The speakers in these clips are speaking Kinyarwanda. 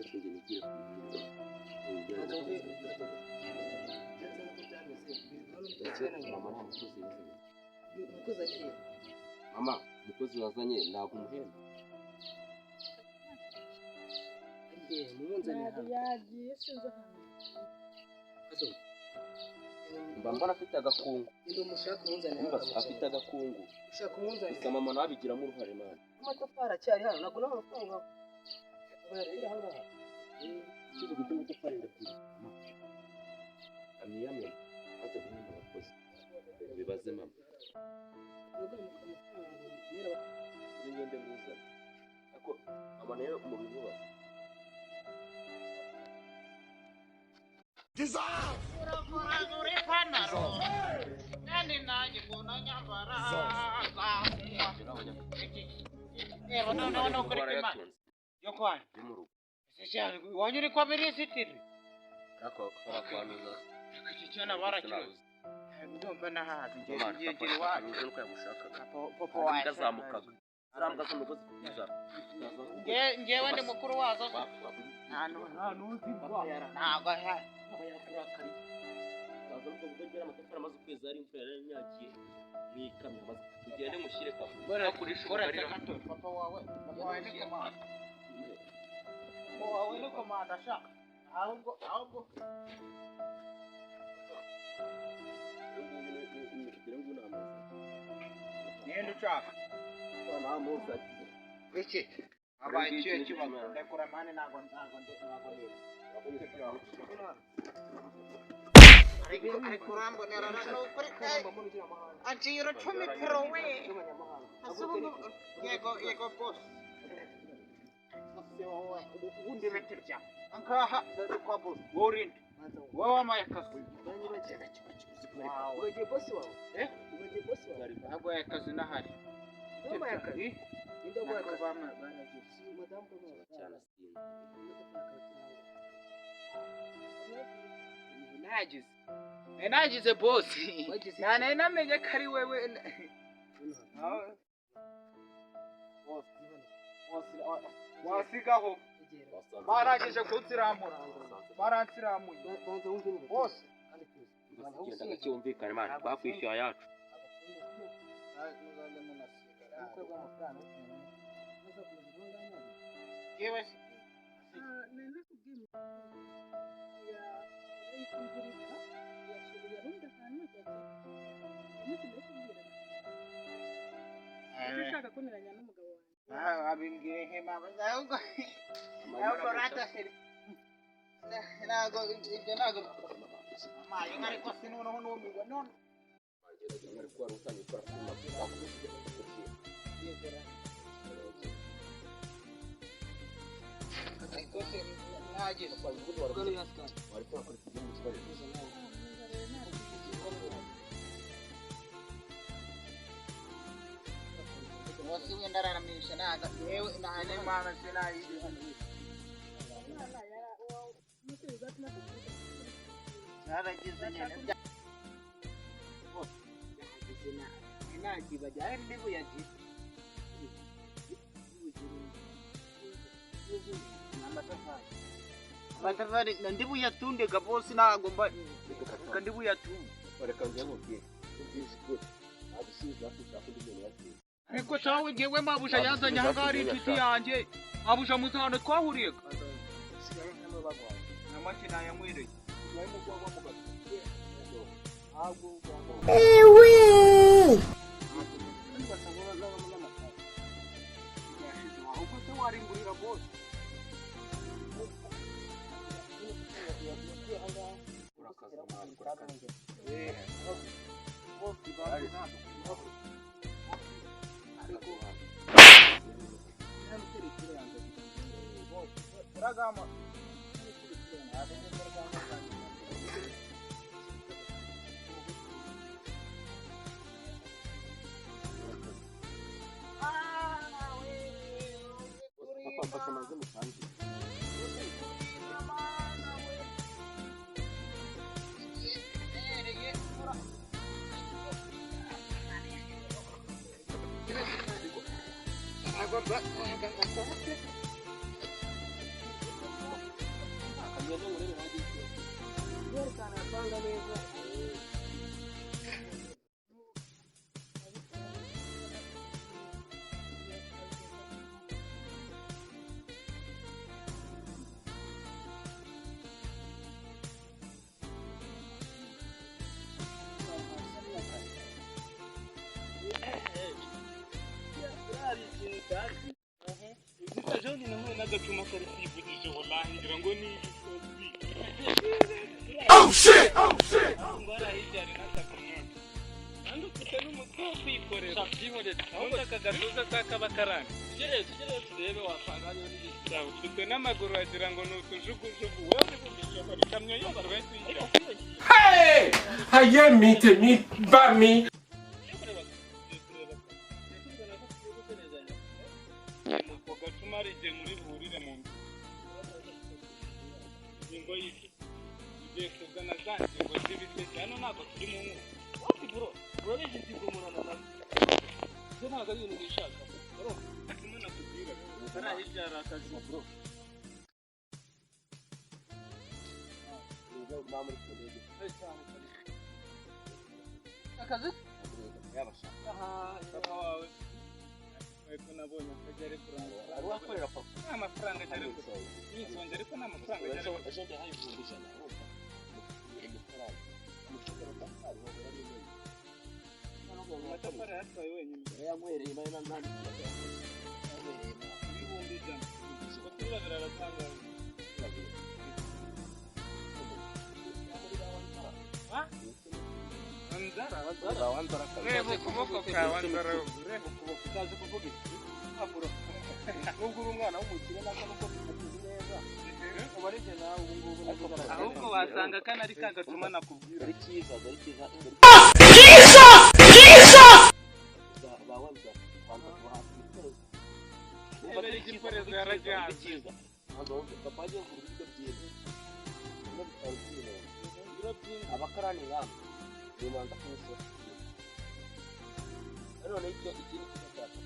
kujya nigira mama umukozi wazanye ntabwo umuhemba yagiye sinzi hano mba mbona afite agakungu ndi umushaka umunzani afite agakungu ushaka umunzani gusa mama nabigiramo uruhare mwana amatafari acyari hano ntabwo n'amafaranga bayatira hano ikivugo cy'amatafari ndabyira amiyame maze guhemba abakozi bibaze mama ngende muza ako mama nayo mu bimubaza Urakora panaro nani naje kuna nyambara no kuri kimana yo kwani y'umurugo sisi wanyuri kwa birisitiri ako kwanuza kichana barakira ndumva nahazi ngiye wacu nuko yagushakaga popo wacu ndazamukaga zamukaga umugozi kugeza ngewe ndi mukuru wazo nta nuzi ntabwo abayakurakari baza nuko bugera amatafari amaze ukwezi ari imfura yaranyagiye mwikamye amaze tugende mushyire kavuga kuri shuri papa wawe ni komanda wawe ni komanda shaka ahubwo nende ushaka iki abaye icyo kibazo ndakora mane ntago ariko urambonera n'ukuri aciro 10 pro we asubu yego boss ubundi beterya ankaha kwa boss worindi wowe amayakazi ubagiye bosi wawe ubagiye bosi wawe ntabwo yakazi nahari n'amayakazi indagwa bana banagiye madamu cyane sinzi nagize boss nane namenye ko ari wewe wasigaho barangije kutsiramura barantsiramuye banza wumve ni boss genda gacyumvikana man twakwishyura yacu yewe ushaka kuneranya n'umugabo wanjye abimbwiye hema ahubwo rata seri ntago ibyo ntago mayi ariko sinunoho n'umiwe none ari kuba rusange ukora ku mabwiriza ariko nagize wari kwakora ikigo mu kibazo wasi wenda araramisha naga yewe nane mwana sinayi naragize nyene nagibaga ari ndibu yagize amatafari ndibu yatunde gabosi nago mba ndibu yatunde reka njye mubwiye abisiza kushaka ndi muntu yati ariko cyawe ngewe mabusha yazanye hangari inshuti yanjye mabusha muzahano twahuriye namakina yamwireye ewe waringurira bose urakaza mwana urakaza uragama papa mfasha maze musange gupanga neza. Oh shit! Hey! Haye me ba me. Akazi? Yabashaka. Papa wawe. Weko nabonye akajya kurangura. Ari wakorera papa. Amafaranga cyane gusa. Yisonje ariko n'amafaranga cyane. Ejo ndi hayi vumbishana. Amatafari yatwaye wenyine. Yagwereye nayo nandi. Ibihumbi ijana. Kutura biraratanga. Wanzara Rebo kuboko ka wanzara. Rebo kuboko kaje kuvuga iki? Aburo. Nubwo uri umwana w'umukire naka nuko tuzi neza. Ubarije nawe ubu ngubu Ahubwo wasanga kana ari kagacuma nakubwira. ari cyiza. Wanza kuhasi. Ebere igiporezo yarajyanye. Cyiza. Papa agiye ku buryo byiza. Abakarani ngamba. Nimanza kumusora. None icyo ikindi cyataka.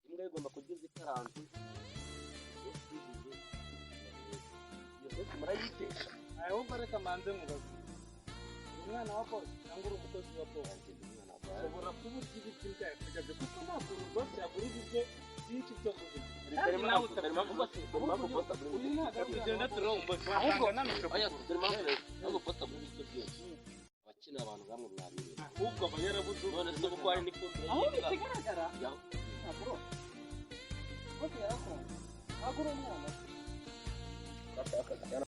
Imbwa igomba kugiza ikaranze. Murayitesha. Ahubwo reka manze mubaze. Umwana wa boss cyangwa uri umukozi wa boss. Ushobora kuba urya ibiti byawe kuko nta kuntu boss yagura ibiryo byinshi byo kuvuga. Abakina abantu bamwe mwabiri. Ahubwo aba yarabuze None se uko ari n'ifumbire. aho bikigaragara. Bro. Bose yarakora. Agura umwana.